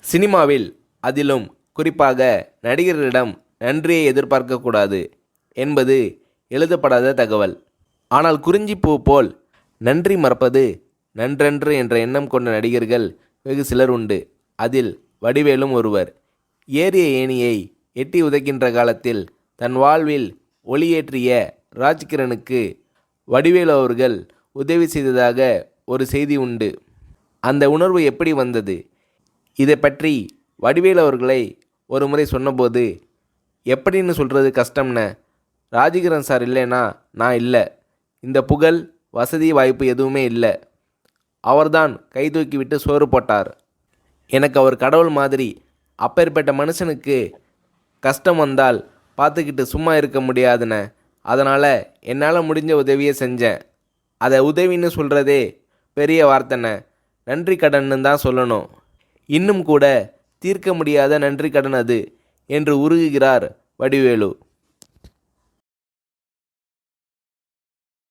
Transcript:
சினிமாவில் அதிலும் குறிப்பாக நடிகர்களிடம் நன்றியை எதிர்பார்க்கக்கூடாது என்பது எழுதப்படாத தகவல். ஆனால் குறிஞ்சிப்பூ போல் நன்றி மறப்பது நன்றன்று என்ற எண்ணம் கொண்ட நடிகர்கள் வெகு சிலர் உண்டு. அதில் வடிவேலும் ஒருவர். ஏறிய ஏணியை எட்டி உதைக்கின்ற காலத்தில் தன் வாழ்வில் ஒளியேற்றிய ராஜ்கிரனுக்கு வடிவேலு அவர்கள் உதவி செய்ததாக ஒரு செய்தி உண்டு. அந்த உணர்வு எப்படி வந்தது? இதை பற்றி வடிவேலு அவர்களை ஒரு முறை சொன்னபோது, எப்படின்னு சொல்கிறது கஷ்டம்ன, ராஜகிரண் சார் இல்லைனா நான் இல்லை, இந்த புகழ் வசதி வாய்ப்பு எதுவுமே இல்லை, அவர்தான் கை தூக்கி விட்டு சோறு போட்டார், எனக்கு அவர் கடவுள் மாதிரி, அப்பேற்பட்ட மனுஷனுக்கு கஷ்டம் வந்தால் பார்த்துக்கிட்டு சும்மா இருக்க முடியாதுண்ணே, அதனால் என்னால் முடிஞ்ச உதவியை செஞ்சேன், அதை உதவின்னு சொல்கிறதே பெரிய வார்த்தைண்ணே, நன்றி கடன்னு தான் சொல்லணும், இன்னும் கூட தீர்க்க முடியாத நன்றி கடன் அது என்று உருகுகிறார் வடிவேலு.